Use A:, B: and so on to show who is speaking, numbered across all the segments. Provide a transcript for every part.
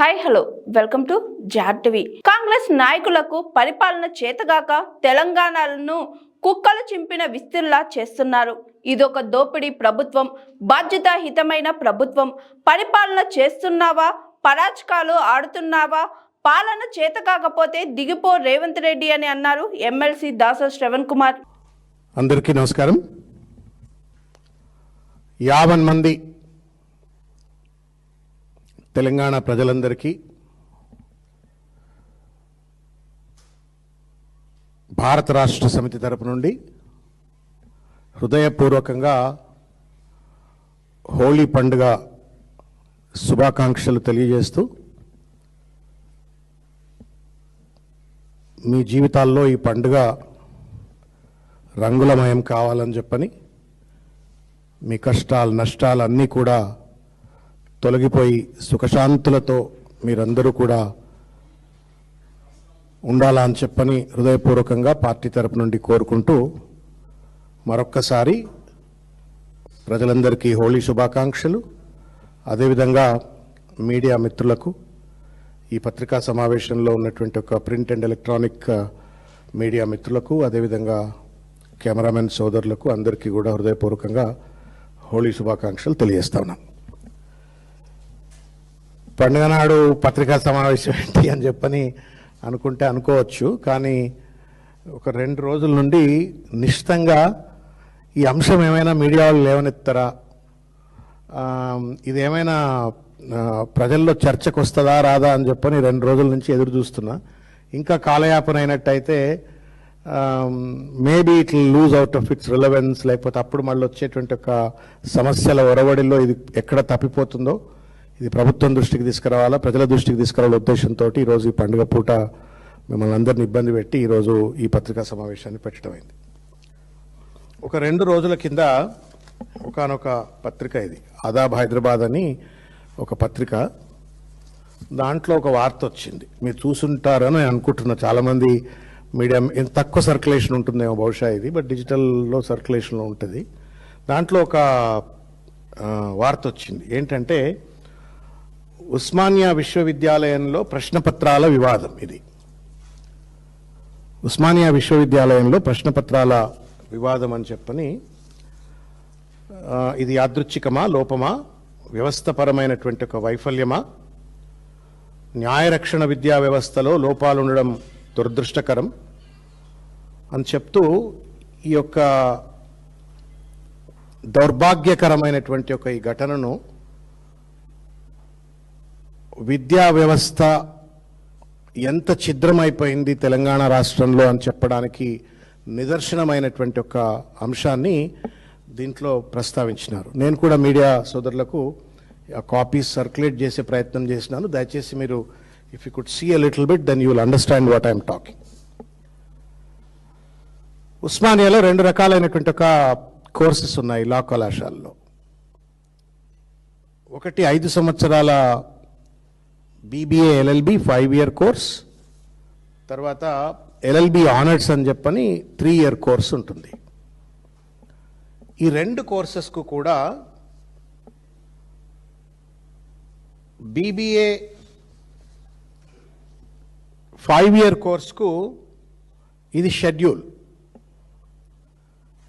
A: Hi hello welcome to జాట్ TV. Congress నాయకులకు పరిపాలన చేతగాక తెలంగాణను కుక్కలు చింపిన విస్తీర్లా చేస్తున్నారు. ఇదొక దోపిడీ ప్రభుత్వం, బాధ్యతాహితమైన ప్రభుత్వం. పరిపాలన చేస్తున్నావా, పరాచకాలు ఆడుతున్నావా, పాలన చేతకాకపోతే దిగిపో రేవంత్ రెడ్డి అని అన్నారు ఎమ్మెల్సీ దాస శ్రవణ్ కుమార్.
B: అందరికీ నమస్కారం. 50 మంది తెలంగాణ ప్రజలందరికీ భారత రాష్ట్ర సమితి తరపు నుండి హృదయపూర్వకంగా హోళీ పండుగ శుభాకాంక్షలు తెలియజేస్తూ మీ జీవితాల్లో ఈ పండుగ రంగులమయం కావాలని చెప్పని మీ కష్టాలు నష్టాలు అన్నీ కూడా తొలగిపోయి సుఖశాంతులతో మీరందరూ కూడా ఉండాలా అని చెప్పని హృదయపూర్వకంగా పార్టీ తరపు నుండి కోరుకుంటూ మరొక్కసారి ప్రజలందరికీ హోళీ శుభాకాంక్షలు. అదేవిధంగా మీడియా మిత్రులకు, ఈ పత్రికా సమావేశంలో ఉన్నటువంటి ఒక ప్రింట్ అండ్ ఎలక్ట్రానిక్ మీడియా మిత్రులకు, అదేవిధంగా కెమెరామెన్ సోదరులకు అందరికీ కూడా హృదయపూర్వకంగా హోళీ శుభాకాంక్షలు తెలియజేస్తా ఉన్నాం. పండుగ నాడు పత్రికా సమావేశం ఏంటి అని చెప్పని అనుకుంటే అనుకోవచ్చు, కానీ ఒక 2 రోజుల నుండి నిశ్చితంగా ఈ అంశం ఏమైనా మీడియా వాళ్ళు లేవనెత్తారా, ఇదేమైనా ప్రజల్లో చర్చకు వస్తుందా రాదా అని చెప్పని 2 రోజుల నుంచి ఎదురు చూస్తున్నా. ఇంకా కాలయాపన అయినట్టయితే maybe it will lose out of its relevance, లేకపోతే అప్పుడు మళ్ళీ వచ్చేటువంటి ఒక సమస్యల ఒరవడిలో ఇది ఎక్కడ తప్పిపోతుందో ఇది ప్రభుత్వం దృష్టికి తీసుకురావాలా, ప్రజల దృష్టికి తీసుకురావాల ఉద్దేశంతో ఈరోజు ఈ పండుగ పూట మిమ్మల్ని అందరినీ ఇబ్బంది పెట్టి ఈరోజు ఈ పత్రికా సమావేశాన్ని పెట్టడం అయింది. ఒక 2 రోజుల కింద ఒకానొక పత్రిక, ఇది ఆదాబ్ హైదరాబాద్ అని ఒక పత్రిక, దాంట్లో ఒక వార్త వచ్చింది. మీరు చూసుంటారని అనుకుంటున్నా. చాలామంది మీడియా తక్కువ సర్క్యులేషన్ ఉంటుందేమో బహుశా ఇది, బట్ డిజిటల్లో సర్క్యులేషన్లో ఉంటుంది. దాంట్లో ఒక వార్త వచ్చింది. ఏంటంటే ఉస్మానియా విశ్వవిద్యాలయంలో ప్రశ్నపత్రాల వివాదం. ఇది ఉస్మానియా విశ్వవిద్యాలయంలో ప్రశ్నపత్రాల వివాదం అని చెప్పని, ఇది యాదృచ్ఛికమా, లోపమా, వ్యవస్థపరమైనటువంటి ఒక వైఫల్యమా, న్యాయరక్షణ విద్యా వ్యవస్థలో లోపాలు ఉండడం దురదృష్టకరం అని చెప్తూ ఈ యొక్క దౌర్భాగ్యకరమైనటువంటి ఒక ఈ ఘటనను విద్యా వ్యవస్థ ఎంత ఛిద్రమైపోయింది తెలంగాణ రాష్ట్రంలో అని చెప్పడానికి నిదర్శనమైనటువంటి ఒక అంశాన్ని దీంట్లో ప్రస్తావించినారు. నేను కూడా మీడియా సోదరులకు కాపీస్ సర్క్యులేట్ చేసే ప్రయత్నం చేసినాను. దయచేసి మీరు if you could see a little bit then you will understand what I'm talking. ఉస్మానియాలో 2 రకాలైనటువంటి ఒక కోర్సెస్ ఉన్నాయి లా కళాశాలలో. ఒకటి 5 సంవత్సరాల BBA LLB 5-year కోర్స్, తర్వాత LLB ఆనర్స్ అని చెప్పని 3-year కోర్స్ ఉంటుంది. ఈ 2 కోర్సెస్కు కూడా BBA 5-year కోర్సుకు ఇది షెడ్యూల్,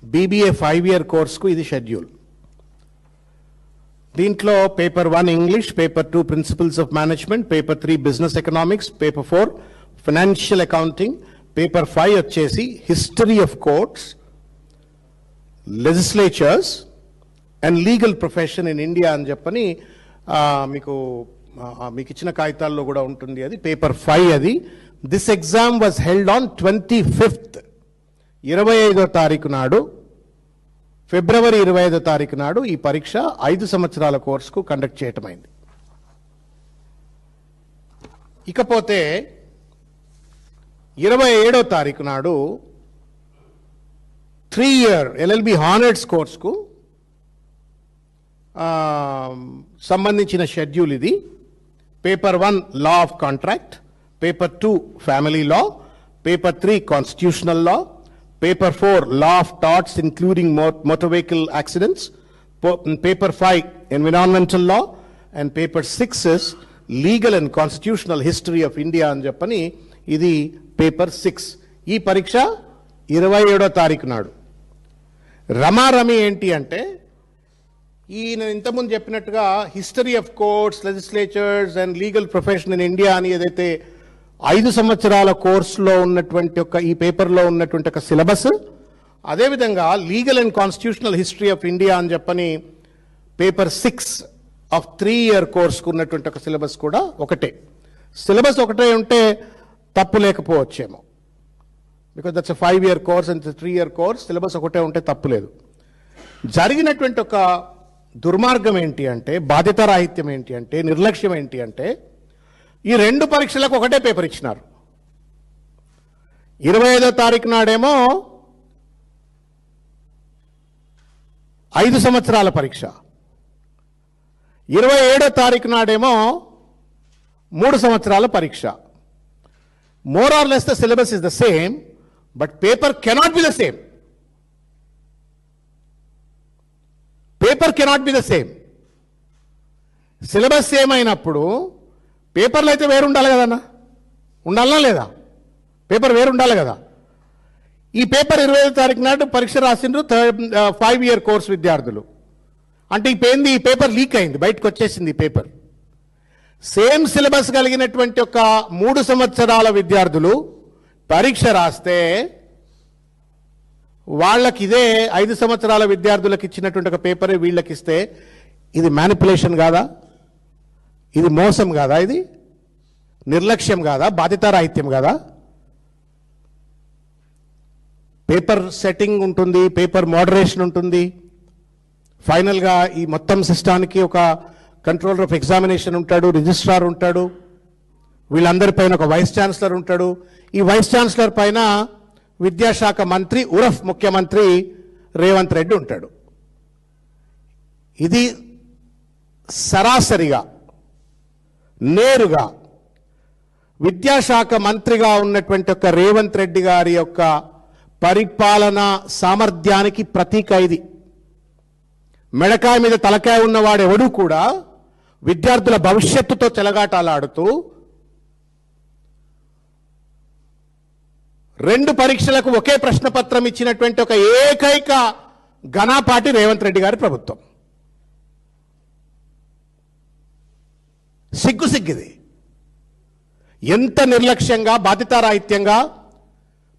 B: BBA 5-year కోర్సుకు ఇది షెడ్యూల్. దీంట్లో paper 1 English, paper 2 principles of management, paper 3 business economics, paper 4 financial accounting, paper 5 వచ్చేసి history of courts, legislatures and legal profession in India అని చెప్పని మీకు ఇచ్చిన కాగితాల్లో కూడా ఉంటుంది. అది పేపర్ 5. అది this exam was held on 25th 25వ తారీఖు నాడు, ఫిబ్రవరి 25వ తారీఖు నాడు ఈ పరీక్ష 5 సంవత్సరాల కోర్సుకు కండక్ట్ చేయటమైంది. ఇకపోతే 27వ తారీఖు నాడు 3-year LLB హానర్స్ కోర్సుకు సంబంధించిన షెడ్యూల్ ఇది. Paper 1 law of contract, paper 2 family law, paper 3 constitutional law, paper 4 law of torts including motor vehicle accidents, paper 5 environmental law, and paper 6 is legal and constitutional history of India అని చెప్పని ఇది paper 6. ఈ పరీక్ష 27వ తారీఖు నాడు. రమారమి ఏంటి అంటే నేను ఇంతకుముందు చెప్పినట్టుగా history of courts, legislatures and legal profession in India అని ఏదైతే 5 సంవత్సరాల కోర్సులో ఉన్నటువంటి ఈ పేపర్లో ఉన్నటువంటి ఒక సిలబస్, అదేవిధంగా legal and constitutional history of India అని చెప్పని పేపర్ 6 ఆఫ్ 3-year కోర్సుకు ఉన్నటువంటి ఒక సిలబస్ కూడా ఒకటే. సిలబస్ ఒకటే ఉంటే తప్పు లేకపోవచ్చేమో, because that's 5-year course and 3-year course. Syllabus ఒకటే ఉంటే తప్పు లేదు. జరిగినటువంటి ఒక దుర్మార్గం ఏంటి అంటే, బాధ్యతారాహిత్యం ఏంటి అంటే, నిర్లక్ష్యం ఏంటి అంటే, ఈ 2 పరీక్షలకు ఒకటే పేపర్ ఇచ్చినారు. 25వ తారీఖు నాడేమో 5 సంవత్సరాల పరీక్ష, 27వ తారీఖు నాడేమో 3 సంవత్సరాల పరీక్ష. More or less the syllabus is the same, but paper cannot be the same. Paper cannot be the same. Syllabus same అయినప్పుడు పేపర్లు అయితే వేరు ఉండాలి కదన్నా, ఉండాలనా లేదా? పేపర్ వేరు ఉండాలి కదా. ఈ పేపర్ 25వ తారీఖు నాడు పరీక్ష రాసిండ్రు 5-year కోర్స్ విద్యార్థులు. అంటే ఈ పేపర్ లీక్ అయింది, బయటకు వచ్చేసింది ఈ పేపర్. సేమ్ సిలబస్ కలిగినటువంటి ఒక 3 సంవత్సరాల విద్యార్థులు పరీక్ష రాస్తే వాళ్ళకి ఇదే 5 సంవత్సరాల విద్యార్థులకు ఇచ్చినటువంటి ఒక పేపరే వీళ్ళకి ఇస్తే ఇది మ్యానిపులేషన్ కాదా? ఇది మోసం కాదా? ఇది నిర్లక్ష్యం కాదా? బాధ్యతారాహిత్యం కాదా? పేపర్ సెట్టింగ్ ఉంటుంది, పేపర్ మోడరేషన్ ఉంటుంది. ఫైనల్గా ఈ మొత్తం సిస్టానికి ఒక కంట్రోలర్ ఆఫ్ ఎగ్జామినేషన్ ఉంటాడు, రిజిస్ట్రార్ ఉంటాడు, వీళ్ళందరిపైన ఒక వైస్ ఛాన్సలర్ ఉంటాడు. ఈ వైస్ ఛాన్సలర్ పైన విద్యాశాఖ మంత్రి ఉరఫ్ ముఖ్యమంత్రి రేవంత్ రెడ్డి ఉంటాడు. ఇది సరాసరిగా నేరుగా విద్యాశాఖ మంత్రిగా ఉన్నటువంటి ఒక రేవంత్ రెడ్డి గారి యొక్క పరిపాలనా సామర్థ్యానికి ప్రతీక ఇది. మెడకాయ మీద తలకాయ ఉన్నవాడు ఎవడూ కూడా విద్యార్థుల భవిష్యత్తుతో చెలగాటాలాడుతూ 2 పరీక్షలకు ఒకే ప్రశ్నపత్రం ఇచ్చినటువంటి ఒక ఏకైక ఘనపాటి రేవంత్ రెడ్డి గారి ప్రభుత్వం. సిగ్గుది. ఎంత నిర్లక్ష్యంగా, బాధ్యతారాహిత్యంగా,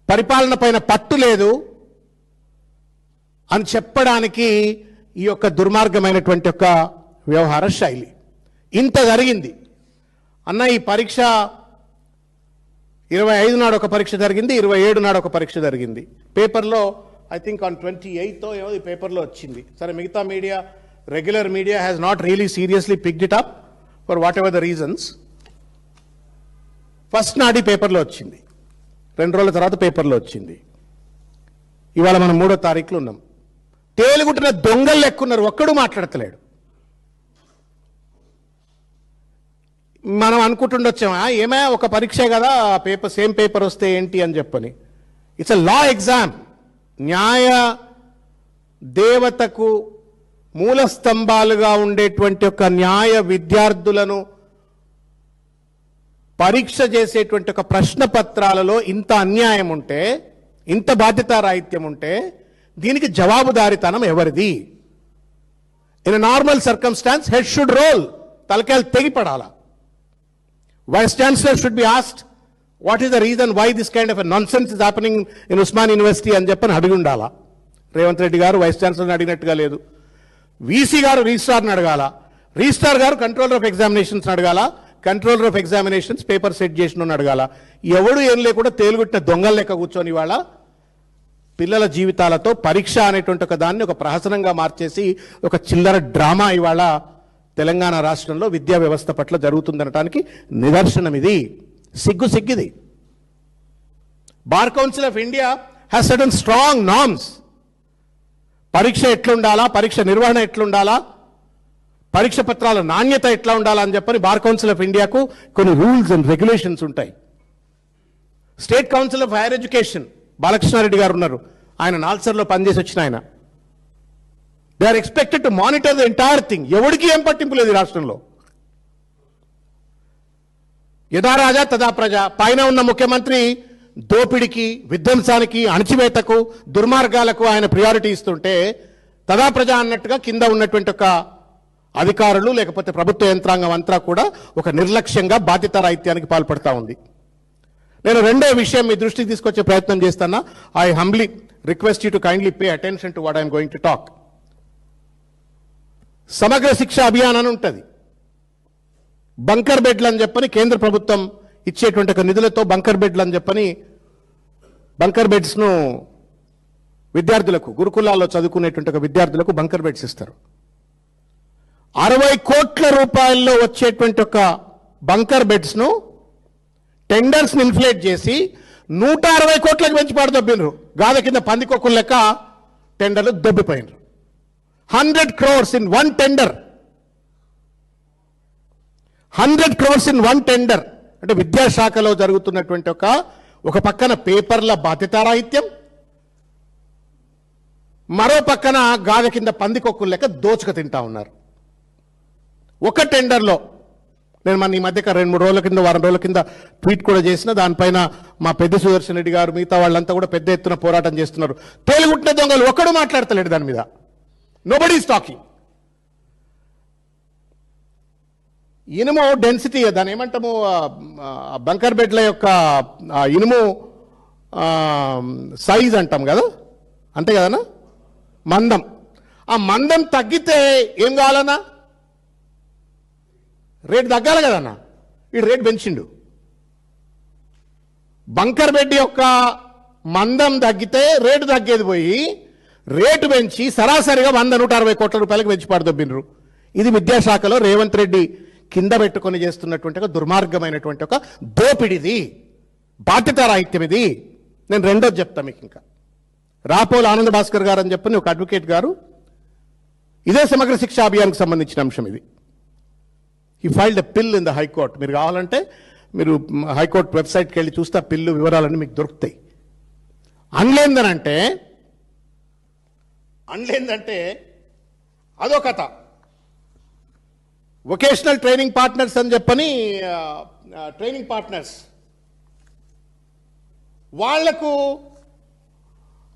B: పరిపాలన పైన పట్టు లేదు అని చెప్పడానికి ఈ యొక్క దుర్మార్గమైనటువంటి ఒక వ్యవహార శైలి. ఇంత జరిగింది అన్న. ఈ పరీక్ష 25 నాడు ఒక పరీక్ష జరిగింది, 27 నాడు ఒక పరీక్ష జరిగింది. పేపర్లో ఐ థింక్ ఆన్ 28th ఏమో ఈ పేపర్లో వచ్చింది. సరే, మిగతా media, regular media has not really seriously picked it up for what ever the reasons. First నాడు ఈ పేపర్లో వచ్చింది, 2 రోజుల తర్వాత పేపర్లో వచ్చింది. ఇవాళ మనం 3వ తారీఖులో ఉన్నాం. తేలుగుట్టిన దొంగలు లెక్కున్నారు, ఒక్కడూ మాట్లాడతలేడు. మనం అనుకుంటుండొచ్చామా, ఏమైనా ఒక పరీక్షే కదా, పేపర్ సేమ్ పేపర్ వస్తే ఏంటి అని చెప్పని. It's a law exam. న్యాయ దేవతకు మూల స్తంభాలుగా ఉండేటువంటి ఒక న్యాయ విద్యార్థులను పరీక్ష చేసేటువంటి ఒక ప్రశ్న పత్రాలలో ఇంత అన్యాయం ఉంటే, ఇంత బాధ్యతారాహిత్యం ఉంటే దీనికి జవాబుదారీతనం ఎవరిది? In normal circumstances head should roll, తలకాయలు తెగిపడాలా. Vice chancellor should be asked what is the reason why this kind of nonsense is happening in Osman university అని చెప్పని అడిగి ఉండాలా. రేవంత్ రెడ్డి గారు వైస్ ఛాన్సలర్ని అడిగినట్టుగా లేదు. వీసీ గారు రిజిస్ట్రార్ని అడగాల, రిజిస్ట్రార్ గారు కంట్రోలర్ ఆఫ్ ఎగ్జామినేషన్స్ అడగాల, controller of examinations paper set చేసిన అడగాల. ఎవడు ఏం లేకుండా తేలుగుట్టిన దొంగల లెక్క కూర్చొని ఇవాళ పిల్లల జీవితాలతో పరీక్ష అనేటువంటి ఒక దాన్ని ఒక ప్రహసనంగా మార్చేసి ఒక చిల్లర డ్రామా ఇవాళ తెలంగాణ రాష్ట్రంలో విద్యా వ్యవస్థ పట్ల జరుగుతుందనటానికి నిదర్శనం ఇది. సిగ్గుది. Bar Council of India has certain strong norms. పరీక్ష ఎట్లుండాలా, పరీక్ష నిర్వహణ ఎట్లుండాలా, పరీక్ష పత్రాల నాణ్యత ఎట్లా ఉండాలా అని చెప్పని బార్ కౌన్సిల్ ఆఫ్ ఇండియాకు కొన్ని రూల్స్ అండ్ రెగ్యులేషన్స్ ఉంటాయి. State council of higher education Balakrishna Reddy గారు ఉన్నారు, ఆయన నాల్సర్లో పనిచేసి వచ్చిన ఆయన. They are expected to monitor the entire thing. ఎవరికి ఏం పట్టింపు లేదు ఈ రాష్ట్రంలో. యథా రాజా తదా ప్రజ. పైన ఉన్న ముఖ్యమంత్రి దోపిడికి, విధ్వంసానికి, అణచివేతకు, దుర్మార్గాలకు ఆయన ప్రియారిటీ ఇస్తుంటే తదా ప్రజ అన్నట్టుగా కింద ఉన్నటువంటి ఒక అధికారులు లేకపోతే ప్రభుత్వ యంత్రాంగం అంతా కూడా ఒక నిర్లక్ష్యంగా బాధ్యతారాహిత్యానికి పాల్పడతా ఉంది. నేను రెండో విషయం మీ దృష్టికి తీసుకొచ్చే ప్రయత్నం చేస్తానా. I humbly request you to kindly pay attention to what I'm going to talk. సమగ్ర శిక్ష అభియాన్ అని ఉంటుంది. బంకర్ బెడ్లు అని చెప్పని కేంద్ర ప్రభుత్వం ఇచ్చేటువంటి ఒక నిధులతో బంకర్ బెడ్లు అని చెప్పని బంకర్ బెడ్స్ను విద్యార్థులకు, గురుకులాల్లో చదువుకునేటువంటి ఒక విద్యార్థులకు బంకర్ బెడ్స్ ఇస్తారు. 60 కోట్ల రూపాయల్లో వచ్చేటువంటి ఒక బంకర్ బెడ్స్ను టెండర్స్ని ఇన్ఫ్లేట్ చేసి 160 కోట్లకు పెంచి పాడదొబ్బినరు. గాథ కింద పందికొక్కుల లెక్క టెండర్లు దొబ్బిపోయినరు. 100 crores in one tender. 100 crores in one tender. అంటే విద్యాశాఖలో జరుగుతున్నటువంటి ఒక పక్కన పేపర్ల బాధ్యతారాహిత్యం, మరో పక్కన గాథ కింద పందికొక్కుల లెక్క దోచుక తింటా ఉన్నారు. ఒక టెండర్లో నేను ఈ మధ్య 2-3 రోజుల కింద, వారం రోజుల కింద ట్వీట్ కూడా చేసిన. దానిపైన మా పెద్ద సుదర్శన్ రెడ్డి గారు, మిగతా వాళ్ళంతా కూడా పెద్ద ఎత్తున పోరాటం చేస్తున్నారు. తేలిగుట్టిన దొంగలు ఒక్కడు మాట్లాడతలేడు దాని మీద. Nobody is talking. ఇనుము డెన్సిటీ, దాని ఏమంటాము, బంకర్ బెడ్ల యొక్క ఇనుము సైజ్ అంటాం కదా, అంతే కదనా, మందం. ఆ మందం తగ్గితే ఏం కావాలన్నా, రేటు తగ్గాలి కదన్నా. ఈ రేటు పెంచిండు. బంకర్ బెడ్ యొక్క మందం తగ్గితే రేటు తగ్గేది పోయి రేటు పెంచి సరాసరిగా 100-160 కోట్ల రూపాయలకు పెంచి పడదొబ్బినరు. ఇది విద్యాశాఖలో రేవంత్ రెడ్డి కింద పెట్టుకొని చేస్తున్నటువంటి ఒక దుర్మార్గమైనటువంటి ఒక దోపిడిది, బాధ్యతారాహిత్యం ఇది. నేను రెండోది చెప్తా మీకు. ఇంకా రాపోల్ ఆనంద్ భాస్కర్ గారు అని చెప్పని ఒక అడ్వకేట్ గారు, ఇదే సమగ్ర శిక్షా అభియాన్కి సంబంధించిన అంశం ఇది. ఈ ఫైల్డ్ ఎ పిల్ ఇన్ ద హైకోర్ట్. మీరు కావాలంటే మీరు హైకోర్టు వెబ్సైట్కి వెళ్ళి చూస్తే పిల్లు వివరాలన్నీ మీకు దొరుకుతాయి. అనలేందంటే అదో కథ. వొకేషనల్ ట్రైనింగ్ పార్ట్నర్స్ అని చెప్పని ట్రైనింగ్ పార్ట్నర్స్ వాళ్లకు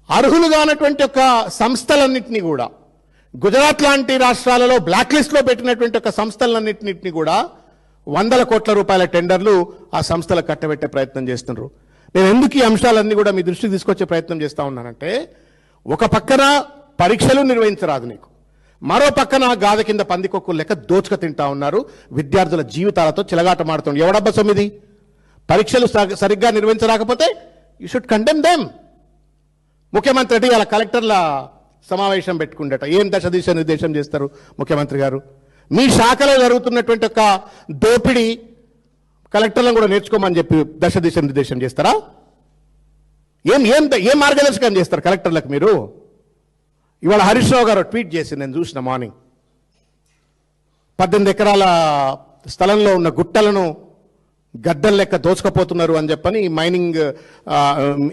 B: అర్హులుగా ఉన్నటువంటి ఒక సంస్థలన్నింటినీ కూడా, గుజరాత్ లాంటి రాష్ట్రాలలో బ్లాక్ లిస్ట్లో పెట్టినటువంటి ఒక సంస్థలన్నింటినీ కూడా 100 కోట్ల రూపాయల టెండర్లు ఆ సంస్థలకు కట్టబెట్టే ప్రయత్నం చేస్తున్నారు. నేను ఎందుకు ఈ అంశాలన్నీ కూడా మీ దృష్టికి తీసుకొచ్చే ప్రయత్నం చేస్తా ఉన్నానంటే, ఒక పక్కన పరీక్షలు నిర్వహించరాదు నీకు, మరో పక్కన గాథ కింద పందికొక్కులు లెక్క దోచుక తింటా ఉన్నారు. విద్యార్థుల జీవితాలతో చిలగాటమాడుతుంది. ఎవడబ్బా సొమ్మిది? పరీక్షలు సరిగ్గా నిర్వహించరాకపోతే యూ షుడ్ కండెమ్ దెమ్. ముఖ్యమంత్రి రెడ్డి వాళ్ళ కలెక్టర్ల సమావేశం పెట్టుకుండట. ఏం దశ దిశ నిర్దేశం చేస్తారు ముఖ్యమంత్రి గారు? మీ శాఖలో జరుగుతున్నటువంటి ఒక దోపిడీ కలెక్టర్లను కూడా నేర్చుకోమని చెప్పి దశ దిశ నిర్దేశం చేస్తారా? ఏం మార్గదర్శకం చేస్తారు కలెక్టర్లకు మీరు? ఇవాళ హరీష్ రావు గారు ట్వీట్ చేసి నేను చూసిన మార్నింగ్, 18 ఎకరాల స్థలంలో ఉన్న గుట్టలను గద్దల లెక్క దోచుకపోతున్నారు అని చెప్పని, మైనింగ్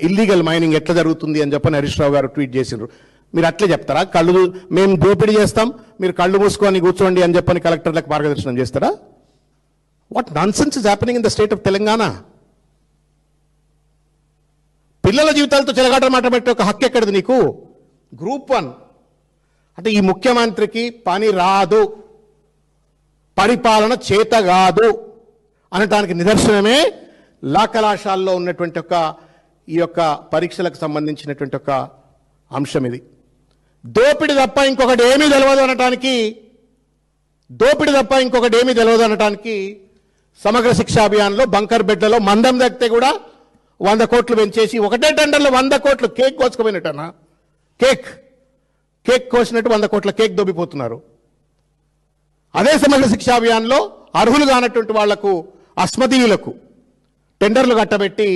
B: ఇల్లీగల్ మైనింగ్ ఎట్లా జరుగుతుంది అని చెప్పని హరీష్ రావు గారు ట్వీట్ చేసిండ్రు. మీరు అట్లే చెప్తారా? మేము దోపిడీ చేస్తాం, మీరు కళ్ళు మూసుకొని కూర్చోండి అని చెప్పని కలెక్టర్లకు మార్గదర్శనం చేస్తారా? What nonsense is happening in the state of Telangana? పిల్లల జీవితాలతో చెలగాట మాట పెట్టే ఒక హక్కు ఎక్కడిది నీకు? గ్రూప్ 1 అంటే ఈ ముఖ్యమంత్రికి పని రాదు, పరిపాలన చేత కాదు అనటానికి నిదర్శనమే లా కళాశాలలో ఉన్నటువంటి ఈ యొక్క పరీక్షలకు సంబంధించినటువంటి ఒక అంశం ఇది. దోపిడి తప్ప ఇంకొకటి ఏమీ తెలియదు అనటానికి సమగ్ర శిక్షా అభియాన్లో బంకర్ బెడ్లలో మందం తగ్గితే కూడా 100 కోట్లు పెంచేసి, ఒకటే టెండర్లో 100 కోట్లు కేక్ కోసుకుపోయినట్టనా? కేక్ కోసినట్టు 100 కోట్ల కేక్ దొబ్బిపోతున్నారు. అదే సమగ్ర శిక్షా అభియాన్లో అర్హులుగా అన్నటువంటి వాళ్లకు, అస్మదీయులకు టెండర్లు కట్టబెట్టి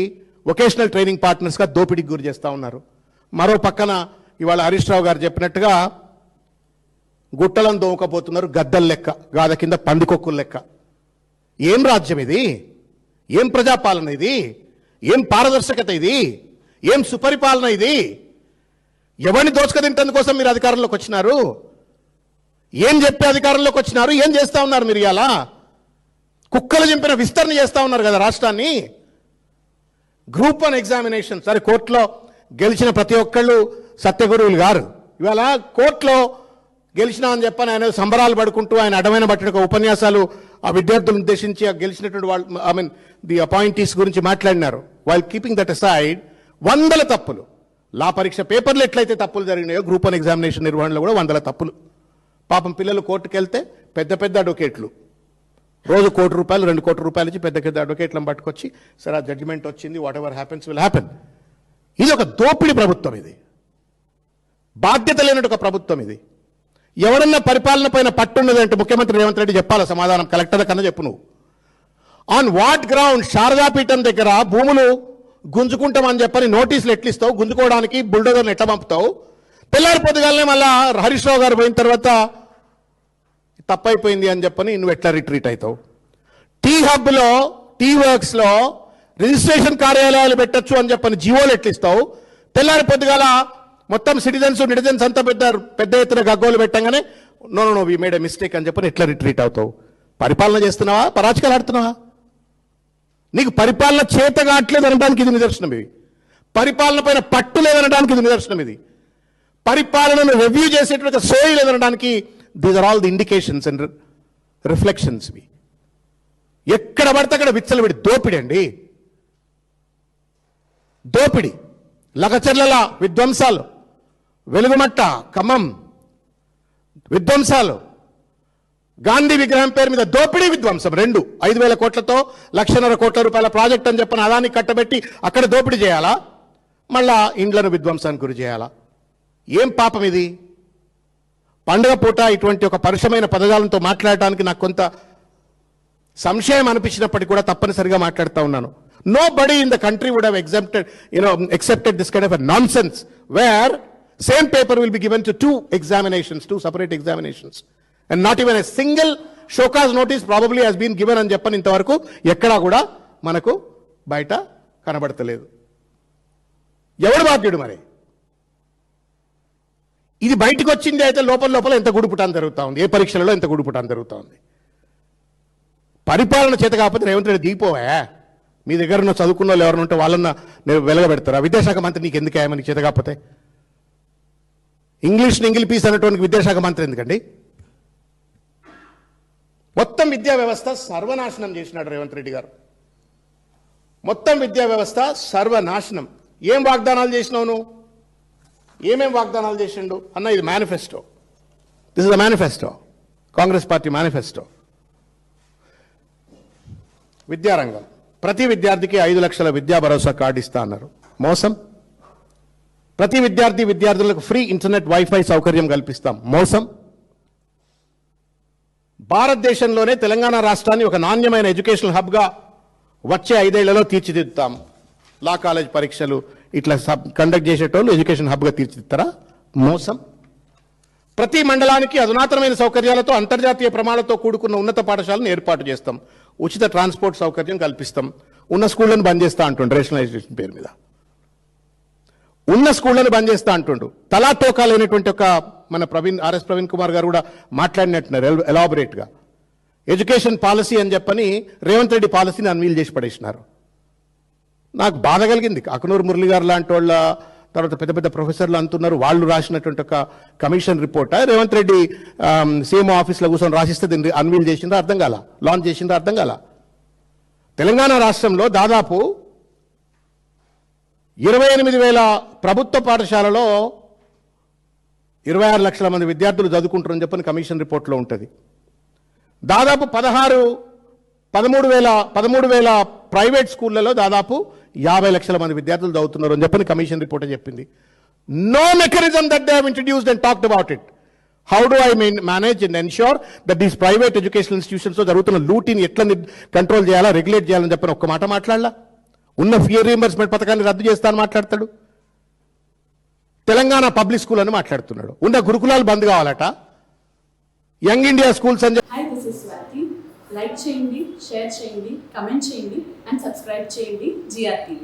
B: వొకేషనల్ ట్రైనింగ్ పార్ట్నర్స్గా దోపిడీకి గురి చేస్తూ ఉన్నారు. మరో పక్కన ఇవాళ హరీష్ రావు గారు చెప్పినట్టుగా గుట్టలను దోమకపోతున్నారు గద్దల లెక్క, గాథ కింద పందికొక్కుల లెక్క. ఏం రాజ్యం ఇది? ఏం ప్రజాపాలన ఇది? ఏం పారదర్శకత ఇది? ఏం సుపరిపాలన ఇది? ఎవరిని దోచుక తింటందు కోసం మీరు అధికారంలోకి వచ్చినారు? ఏం చెప్పి అధికారంలోకి వచ్చినారు? ఏం చేస్తా ఉన్నారు మీరు? ఇలా కుక్కలు చింపిన విస్తరణ చేస్తా ఉన్నారు కదా రాష్ట్రాన్ని. గ్రూప్ 1 ఎగ్జామినేషన్ సరే కోర్టులో గెలిచిన ప్రతి ఒక్కళ్ళు సత్యగురువులు గారు. ఇవాళ కోర్టులో గెలిచినా అని చెప్పని ఆయన సంబరాలు పడుకుంటూ ఆయన అడమైన బట్టి ఉపన్యాసాలు ఆ విద్యార్థులను ఉద్దేశించి గెలిచినటువంటి వాళ్ళు ది అపాయింటీస్ గురించి మాట్లాడినారు. వైల్ కీపింగ్ దట్ అసైడ్, వందల తప్పులు లా పరీక్ష పేపర్లు ఎట్లయితే తప్పులు జరిగినాయో గ్రూప్ 1 ఎగ్జామినేషన్ నిర్వహణలో కూడా వందల తప్పులు. పాపం పిల్లలు కోర్టుకు వెళ్తే పెద్ద పెద్ద అడ్వకేట్లు రోజు ₹1 కోటి ₹2 కోట్ల ఇచ్చి పెద్ద పెద్ద అడ్వకేట్లను పట్టుకొచ్చి సరే ఆ జడ్జిమెంట్ వచ్చింది, what ever happens will happen. ఇది ఒక దోపిడీ ప్రభుత్వం, ఇది బాధ్యత లేనట్టు ఒక ప్రభుత్వం ఇది. ఎవరన్నా పరిపాలన పైన పట్టున్నదంటే ముఖ్యమంత్రి రేవంత్ రెడ్డి చెప్పాలి సమాధానం. కలెక్టర్ కన్నా చెప్పు నువ్వు. ఆన్ వాట్ గ్రౌండ్ శారదాపీఠం దగ్గర భూములు గుంజుకుంటామని చెప్పని నోటీసులు ఎట్లిస్తావు, గుంజుకోవడానికి బుల్డోజర్ని ఎట్లా పంపుతావు? తెల్లారి పొద్దుగాలనే మళ్ళా హరీష్ రావు గారు పోయిన తర్వాత తప్పైపోయింది అని చెప్పని నువ్వు ఎట్లా రిట్రీట్ అవుతావు? టీ హబ్లో, టీ వర్క్స్లో రిజిస్ట్రేషన్ కార్యాలయాలు పెట్టచ్చు అని చెప్పని జీవోలు ఎట్లిస్తావు? తెల్లారి పొద్దుగాల మొత్తం సిటిజన్స్ అంతా పెద్ద ఎత్తున గగ్గోలు పెట్టంగానే no we made a mistake అని చెప్పని ఎట్లా రిట్రీట్ అవుతావు? పరిపాలన చేస్తున్నావా, పరాచకాలు ఆడుతున్నావా? నీకు పరిపాలన చేతగాట్లేదు అనడానికి ఇది నిదర్శనం. ఇది పరిపాలన పైన పట్టు లేదనడానికి ఇది నిదర్శనం. ఇది పరిపాలనను రివ్యూ చేసేటువంటి సోయి లేదనడానికి these are all the indications and reflections. ఎక్కడ పడితే అక్కడ విచ్చలవిడి దోపిడి అండి, దోపిడి. లగచర్ల విధ్వంసాలు, వెలుగుమట్ట ఖమ్మం విధ్వంసాలు, గాంధీ విగ్రహం పేరు మీద దోపిడీ విధ్వంసం, 5,000 కోట్లతో ₹1,50,000 కోట్ల ప్రాజెక్ట్ అని చెప్పిన అదాన్ని కట్టబెట్టి అక్కడ దోపిడీ చేయాలా, మళ్ళా ఇండ్లను విధ్వంసానికి గురి చేయాలా? ఏం పాపం ఇది? పండుగ పూట ఇటువంటి ఒక పరుషమైన పదజాలంతో మాట్లాడటానికి నాకు కొంత సంశయం అనిపించినప్పటికీ కూడా తప్పనిసరిగా మాట్లాడుతూ ఉన్నాను. Nobody in the country would have accepted this kind of a nonsense where same paper will be given to two separate examinations, and not even a single show cause notice probably has been given అని చెప్పని ఇంతవరకు ఎక్కడా కూడా మనకు బయట కనబడతలేదు. ఎవడు బాధ్యుడు మరి? ఇది బయటకు వచ్చింది అయితే లోపల ఎంత గుడిపుటాన్ని జరుగుతూ ఉంది, ఏ పరీక్షలలో ఎంత గుడిపుటాన్ని జరుగుతూ ఉంది. పరిపాలన చేత కాకపోతే రేవంత్ రెడ్డి దిగిపోవా? మీ దగ్గర ఉన్న చదువుకున్న వాళ్ళు ఎవరైనా ఉంటే వాళ్ళన్న నేను వెలగబెడతారా? విద్యాశాఖ మంత్రి నీకు ఎందుకు ఆయమని చేత కాకపోతే? ఇంగ్లీష్ని ఇంగిల్ పీస్ అనేటువంటి విద్యాశాఖ మంత్రి ఎందుకండి? మొత్తం విద్యా వ్యవస్థ సర్వనాశనం చేసినాడు రేవంత్ రెడ్డి గారు. మొత్తం విద్యా వ్యవస్థ సర్వనాశనం. ఏం వాగ్దానాలు చేసినావు నువ్వు? ఏమేం వాగ్దానాలు చేసిండు అన్న? ఇది manifesto. This is the manifesto, Congress party manifesto. విద్యారంగం, ప్రతి విద్యార్థికి 5 లక్షల విద్యా భరోసా కార్డు ఇస్తా అన్నారు. మోసం. ప్రతి విద్యార్థులకు ఫ్రీ ఇంటర్నెట్ వైఫై సౌకర్యం కల్పిస్తాం. మోసం. భారతదేశంలోనే తెలంగాణ రాష్ట్రాన్ని ఒక నాణ్యమైన ఎడ్యుకేషనల్ హబ్గా వచ్చే 5 ఏళ్లలో తీర్చిదిద్దుతాం. లా కాలేజ్ పరీక్షలు ఇట్లా కండక్ట్ చేసేటోళ్ళు ఎడ్యుకేషన్ హబ్గా తీర్చిదిద్దారా? మోసం. ప్రతి మండలానికి అధునాతనమైన సౌకర్యాలతో అంతర్జాతీయ ప్రమాణాలతో కూడుకున్న ఉన్నత పాఠశాలను ఏర్పాటు చేస్తాం. ఉచిత ట్రాన్స్పోర్ట్ సౌకర్యం కల్పిస్తాం. ఉన్న స్కూళ్లను బంద్ చేస్తా అంటుండు రేషనలైజేషన్ పేరు మీద. ఉన్న స్కూళ్లను బంద్ చేస్తా అంటుండు. తలా తోకా లేనటువంటి ఒక మన ఆర్ఎస్ ప్రవీణ్ కుమార్ గారు కూడా మాట్లాడినట్టున్నారు ఎలాబొరేట్గా. ఎడ్యుకేషన్ పాలసీ అని చెప్పని రేవంత్ రెడ్డి పాలసీని అన్వీల్ చేసి పడేసినారు. నాకు బాధ కలిగింది. అకునూరు మురళి గారు లాంటి వాళ్ళ తర్వాత పెద్ద పెద్ద ప్రొఫెసర్లు అంటున్నారు వాళ్ళు రాసినటువంటి ఒక commission report Revanth Reddy CMO ఆఫీస్లో కూర్చొని రాసిస్తే దీన్ని అన్వీల్ చేసిందో అర్థం కాల, లాంచ్ చేసిందో అర్థం కాల. తెలంగాణ రాష్ట్రంలో దాదాపు 28,000 ప్రభుత్వ పాఠశాలలో 26 లక్షల మంది విద్యార్థులు చదువుకుంటారని చెప్పని కమిషన్ రిపోర్ట్లో ఉంటుంది. దాదాపు 13,000 ప్రైవేట్ స్కూళ్లలో దాదాపు 50 లక్షల మంది విద్యార్థులు చదువుతున్నారు అని చెప్పని కమిషన్ రిపోర్ట్ చెప్పింది. No mechanism that they have introduced and talked about it. How do I manage and ensure that these private educational ఇన్స్టిట్యూషన్స్లో జరుగుతున్న లూటీని ఎట్లా కంట్రోల్ చేయాలా, రెగ్యులేట్ చేయాలని చెప్పని ఒక్క మాట మాట్లాడలా. ఉన్న ఫియర్ రీయింబర్స్మెంట్ పథకాన్ని రద్దు చేస్తానని మాట్లాడతాడు. తెలంగాణ పబ్లిక్ స్కూల్ అని మాట్లాడుతున్నాడు. ఉన్న గురుకులాలు బంద్ కావాలట. యంగ్ ఇండియా స్కూల్స్ అని
C: hi, this is Swathi. Like చేయండి, షేర్ చేయండి, కమెంట్ చేయండి అండ్ సబ్స్క్రైబ్ చేయండి GRTV.